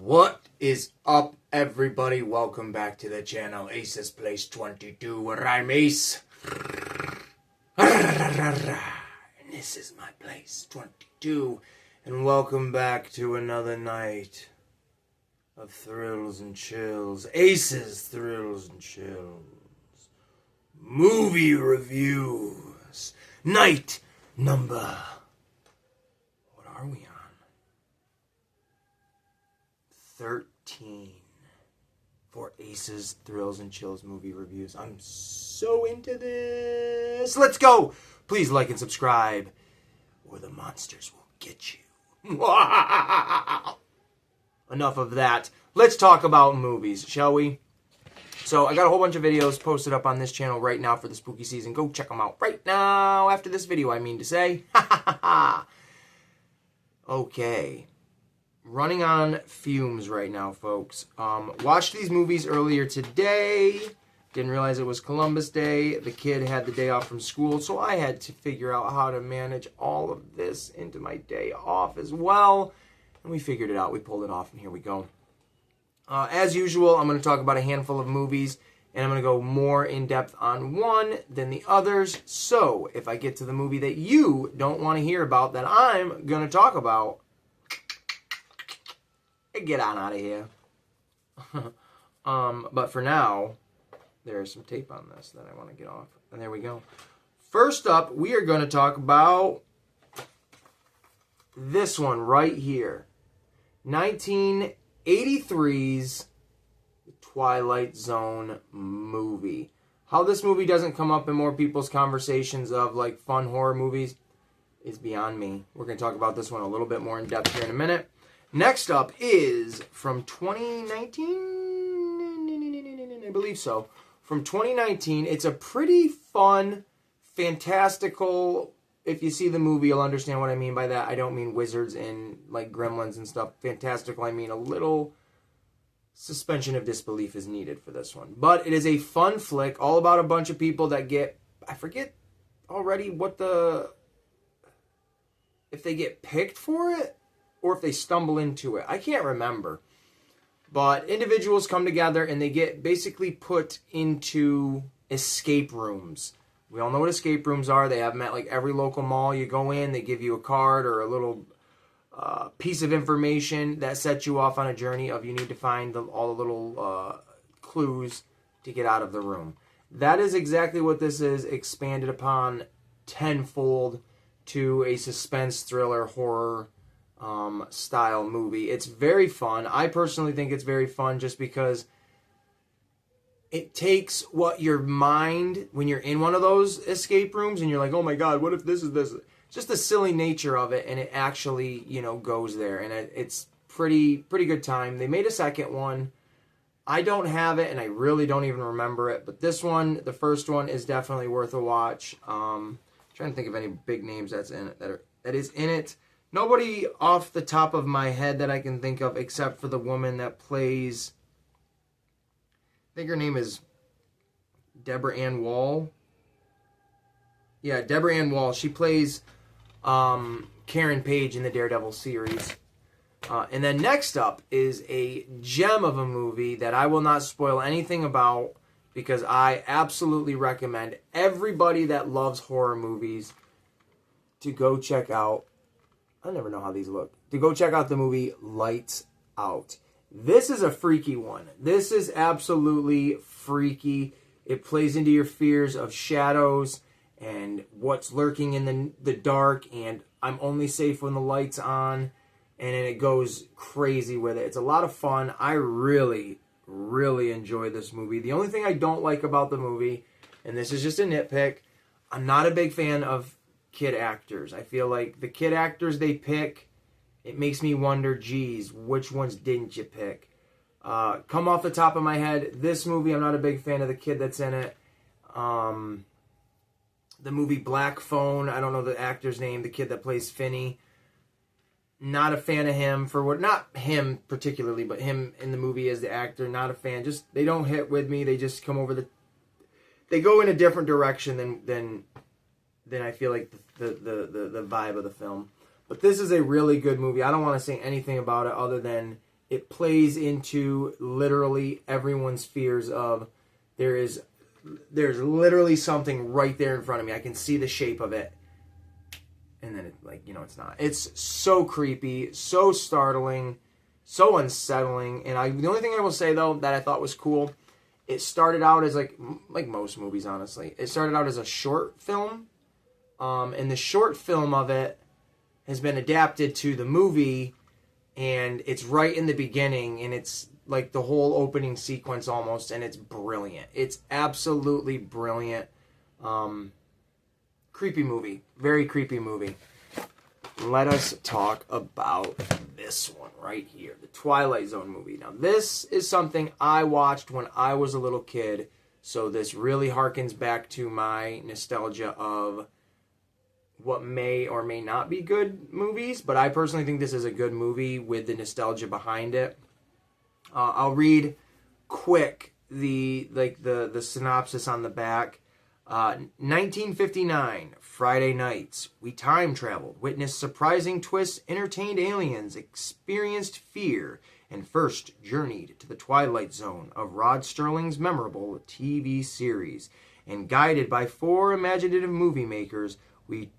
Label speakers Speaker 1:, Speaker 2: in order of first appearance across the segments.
Speaker 1: What is up, everybody? Welcome back to the channel Ace's Place 22, where I'm Ace. And this is my place 22. And welcome back to another night of thrills and chills. Ace's Thrills and Chills. Movie reviews. Night number... What are we on? 13 for Ace's Thrills and Chills movie reviews. I'm so into this. Let's go. Please like and subscribe, or the monsters will get you. Enough of that. Let's talk about movies, shall we? So I got a whole bunch of videos posted up on this channel right now for the spooky season. Go check them out right now after this video, I mean to say. Okay. Running on fumes right now, folks. Watched these movies earlier today. Didn't realize it was Columbus Day. The kid had the day off from school, so I had to figure out how to manage all of this into my day off as well. And we figured it out. We pulled it off, and here we go. As usual, I'm going to talk about a handful of movies, and I'm going to go more in-depth on one than the others. So, if I get to the movie that you don't want to hear about that I'm going to talk about, get on out of here. But for now, there's some tape on this that I want to get off. And there we go. First up, we are going to talk about this one right here. 1983's Twilight Zone movie. How this movie doesn't come up in more people's conversations of like fun horror movies is beyond me. We're going to talk about this one a little bit more in depth here in a minute. Next up is from 2019, I believe so. From 2019, it's a pretty fun, fantastical, if you see the movie, you'll understand what I mean by that. I don't mean wizards and like gremlins and stuff. Fantastical, I mean a little suspension of disbelief is needed for this one. But it is a fun flick, all about a bunch of people that get, I forget already what if they get picked for it, or if they stumble into it. I can't remember. But individuals come together and they get basically put into escape rooms. We all know what escape rooms are. They have them at like every local mall. You go in, they give you a card or a little piece of information that sets you off on a journey of you need to find all the little clues to get out of the room. That is exactly what this is, expanded upon tenfold to a suspense, thriller, horror style movie. It's very fun. I personally think it's very fun just because it takes what your mind, when you're in one of those escape rooms and you're like, oh my god, what if this is this? Just the silly nature of it, and it actually, goes there. And it's pretty good time. They made a second one. I don't have it, and I really don't even remember it. But this one, the first one, is definitely worth a watch. Trying to think of any big names that's in it that is in it. Nobody off the top of my head that I can think of except for the woman that plays, I think her name is Deborah Ann Wall. Yeah, Deborah Ann Wall. She plays Karen Page in the Daredevil series. And then next up is a gem of a movie that I will not spoil anything about because I absolutely recommend everybody that loves horror movies to go check out. I never know how these look. To go check out the movie Lights Out. This is a freaky one. This is absolutely freaky. It plays into your fears of shadows and what's lurking in the dark, and I'm only safe when the light's on, and then it goes crazy with it. It's a lot of fun. I really, really enjoy this movie. The only thing I don't like about the movie, and this is just a nitpick, I'm not a big fan of kid actors. I feel like the kid actors they pick, it makes me wonder, geez, which ones didn't you pick? Come off the top of my head, this movie, I'm not a big fan of the kid that's in it. The movie Black Phone, I don't know the actor's name, the kid that plays Finney. Not a fan of him not him particularly, but him in the movie as the actor, not a fan. Just, they don't hit with me. They just come over they go in a different direction than I feel like the vibe of the film. But this is a really good movie. I don't want to say anything about it other than it plays into literally everyone's fears of there's literally something right there in front of me. I can see the shape of it. And then it's not. It's so creepy, so startling, so unsettling. And the only thing I will say though that I thought was cool, it started out as like most movies, honestly. It started out as a short film. And the short film of it has been adapted to the movie, and it's right in the beginning, and it's like the whole opening sequence almost, and it's brilliant. It's absolutely brilliant. Creepy movie. Very creepy movie. Let us talk about this one right here. The Twilight Zone movie. Now, this is something I watched when I was a little kid, so this really harkens back to my nostalgia of what may or may not be good movies, but I personally think this is a good movie with the nostalgia behind it. I'll read quick the synopsis on the back. 1959, Friday nights. We time traveled, witnessed surprising twists, entertained aliens, experienced fear, and first journeyed to the Twilight Zone of Rod Serling's memorable TV series. And guided by 4 imaginative movie makers, we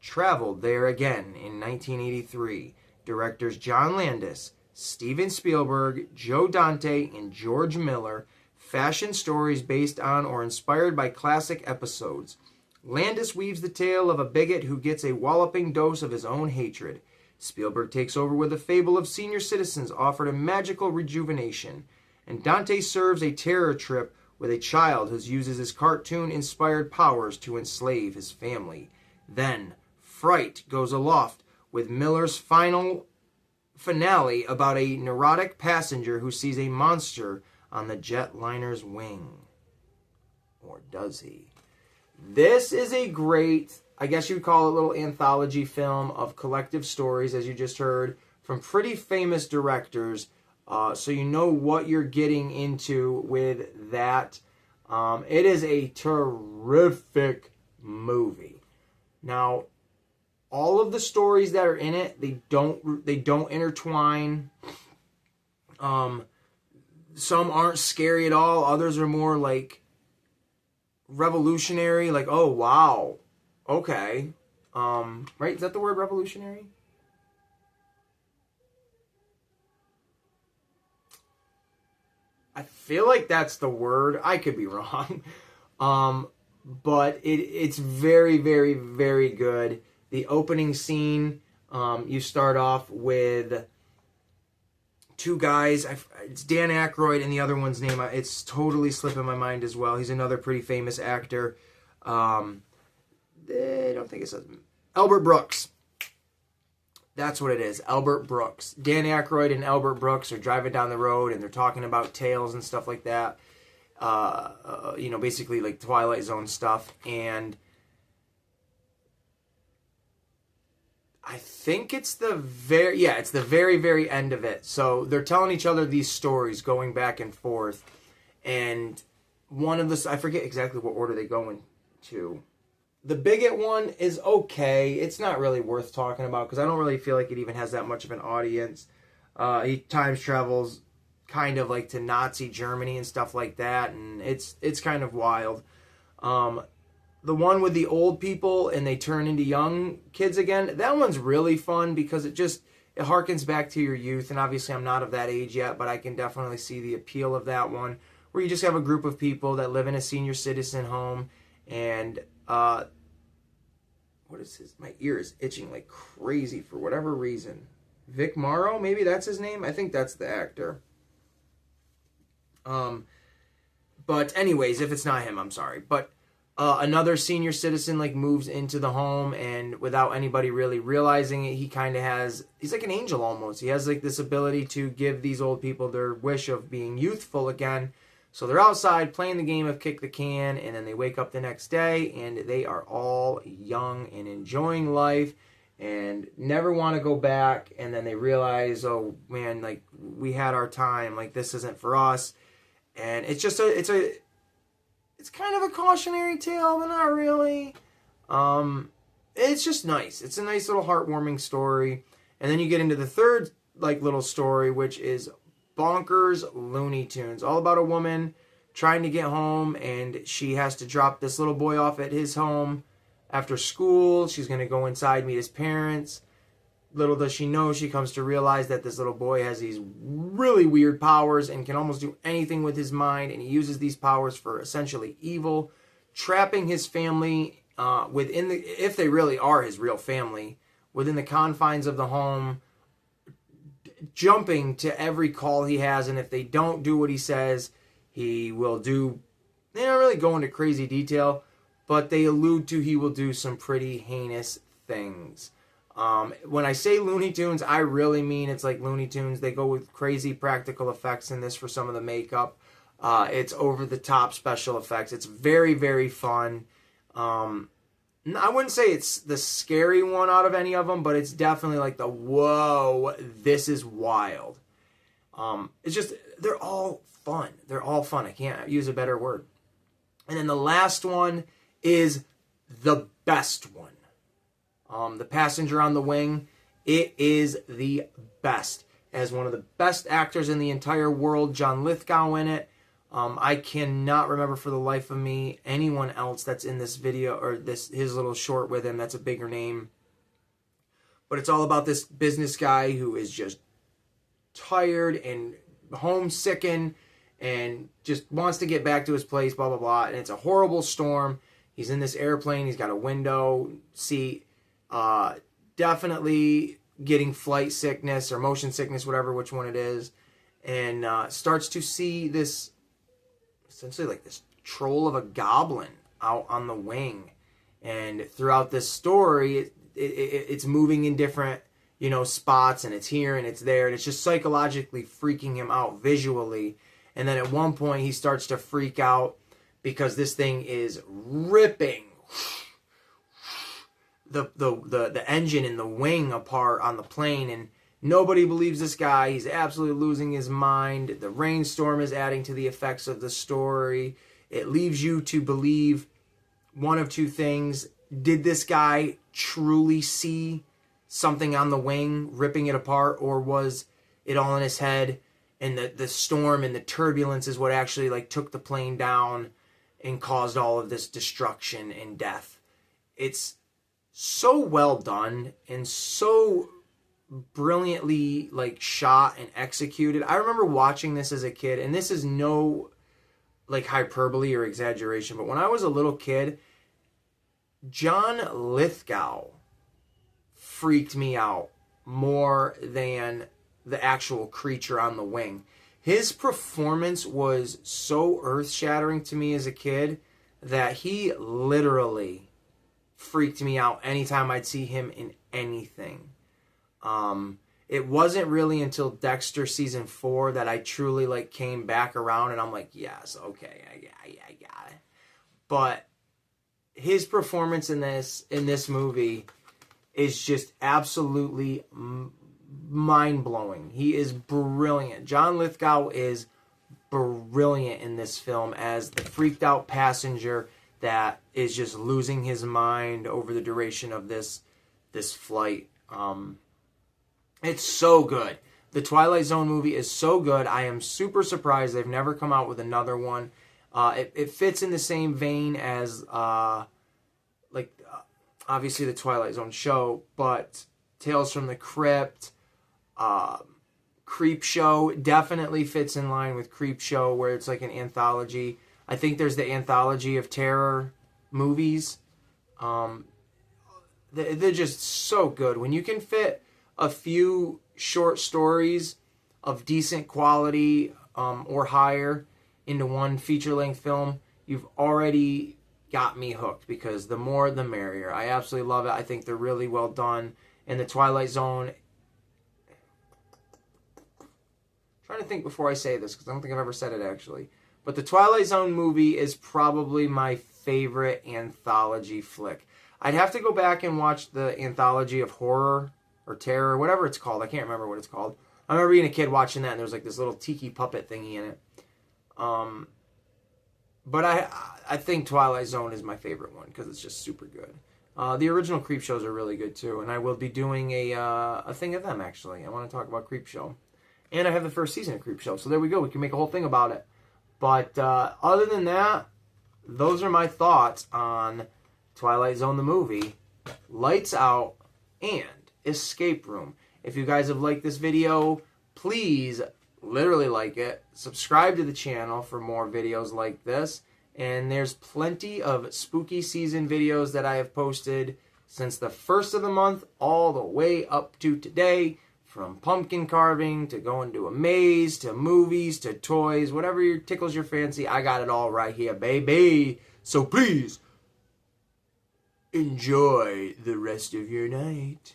Speaker 1: traveled there again in 1983. Directors John Landis, Steven Spielberg, Joe Dante, and George Miller fashion stories based on or inspired by classic episodes. Landis weaves the tale of a bigot who gets a walloping dose of his own hatred. Spielberg takes over with a fable of senior citizens offered a magical rejuvenation. And Dante serves a terror trip with a child who uses his cartoon-inspired powers to enslave his family. Then, Fright goes aloft with Miller's final finale about a neurotic passenger who sees a monster on the jetliner's wing. Or does he? This is a great, I guess you'd call it a little anthology film of collective stories, as you just heard, from pretty famous directors. So you know what you're getting into with that. It is a terrific movie. Now, all of the stories that are in it, they don't intertwine. Some aren't scary at all. Others are more like revolutionary. Like, oh wow, okay, right? Is that the word, revolutionary? I feel like that's the word. I could be wrong. But it's very, very, very good. The opening scene, you start off with 2 guys. It's Dan Aykroyd, and the other one's name, it's totally slipping my mind as well. He's another pretty famous actor. I don't think it says Albert Brooks. That's what it is, Albert Brooks. Dan Aykroyd and Albert Brooks are driving down the road, and they're talking about tales and stuff like that. Basically like Twilight Zone stuff. And I think it's the very, very end of it. So they're telling each other these stories going back and forth. And one of the, I forget exactly what order they go into. The bigot one is okay. It's not really worth talking about because I don't really feel like it even has that much of an audience. He time travels kind of like to Nazi Germany and stuff like that. And it's kind of wild. The one with the old people and they turn into young kids again, that one's really fun because it harkens back to your youth. And obviously I'm not of that age yet, but I can definitely see the appeal of that one, where you just have a group of people that live in a senior citizen home. And what is his, my ear is itching like crazy for whatever reason. Vic Morrow, maybe that's his name. I think that's the actor. But anyways, if it's not him, I'm sorry. But another senior citizen moves into the home, and without anybody really realizing it, he's like an angel almost. He has this ability to give these old people their wish of being youthful again. So they're outside playing the game of kick the can, and then they wake up the next day, and they are all young and enjoying life and never want to go back. And then they realize, oh man, we had our time, this isn't for us. And it's just it's kind of a cautionary tale, but not really. It's just nice. It's a nice little heartwarming story. And then you get into the third like little story, which is bonkers Looney Tunes. All about a woman trying to get home, and she has to drop this little boy off at his home after school. She's going to go inside, meet his parents. Little does she know, she comes to realize that this little boy has these really weird powers and can almost do anything with his mind, and he uses these powers for essentially evil, trapping his family within the, if they really are his real family, within the confines of the home, jumping to every call he has, and if they don't do what he says, he will do, they don't really go into crazy detail, but they allude to he will do some pretty heinous things. When I say Looney Tunes, I really mean it's like Looney Tunes. They go with crazy practical effects in this for some of the makeup. It's over-the-top special effects. It's very, very fun. I wouldn't say it's the scary one out of any of them, but it's definitely like the, whoa, this is wild. It's just, they're all fun. They're all fun. I can't use a better word. And then the last one is the best one. The Passenger on the Wing. It is the best. It has one of the best actors in the entire world, John Lithgow, in it. I cannot remember for the life of me anyone else that's in this video or his little short with him that's a bigger name. But it's all about this business guy who is just tired and homesicken and just wants to get back to his place, blah, blah, blah. And it's a horrible storm. He's in this airplane. He's got a window seat. Definitely getting flight sickness or motion sickness, whatever, which one it is. And starts to see this, essentially like this troll of a goblin out on the wing. And throughout this story, it's moving in different, spots, and it's here and it's there. And it's just psychologically freaking him out visually. And then at one point he starts to freak out because this thing is ripping the engine and the wing apart on the plane, and nobody believes this guy. He's absolutely losing his mind. The rainstorm is adding to the effects of the story. It leaves you to believe one of two things. Did this guy truly see something on the wing ripping it apart, or was it all in his head, and the storm and the turbulence is what actually took the plane down and caused all of this destruction and death? It's so well done and so brilliantly shot and executed. I remember watching this as a kid, and this is no hyperbole or exaggeration, but when I was a little kid, John Lithgow freaked me out more than the actual creature on the wing. His performance was so earth-shattering to me as a kid that he literally freaked me out anytime I'd see him in anything. It wasn't really until Dexter season 4 that I truly came back around, and I'm like, yes, okay, I got it. But his performance in this movie is just absolutely mind-blowing. He is brilliant. John Lithgow is brilliant in this film as the freaked out passenger that is just losing his mind over the duration of this flight. It's so good. The Twilight Zone movie is so good. I am super surprised they've never come out with another one. It fits in the same vein as obviously the Twilight Zone show, but Tales from the Crypt, Creepshow definitely fits in line with Creepshow, where it's like an anthology. I think there's the Anthology of Terror movies. They're just so good. When you can fit a few short stories of decent quality or higher into one feature-length film, you've already got me hooked, because the more the merrier. I absolutely love it. I think they're really well done. And the Twilight Zone... I'm trying to think before I say this, because I don't think I've ever said it actually. But the Twilight Zone movie is probably my favorite anthology flick. I'd have to go back and watch the Anthology of Horror or Terror, whatever it's called. I can't remember what it's called. I remember being a kid watching that, and there was this little tiki puppet thingy in it. But I think Twilight Zone is my favorite one, because it's just super good. The original Creep Shows are really good too, and I will be doing a thing of them actually. I want to talk about Creep Show, and I have the first season of Creep Show, so there we go. We can make a whole thing about it. But other than that, those are my thoughts on Twilight Zone the movie, Lights Out, and Escape Room. If you guys have liked this video, please literally like it. Subscribe to the channel for more videos like this. And there's plenty of spooky season videos that I have posted since the first of the month all the way up to today. From pumpkin carving to going to a maze to movies to toys, whatever tickles your fancy, I got it all right here, baby. So please enjoy the rest of your night.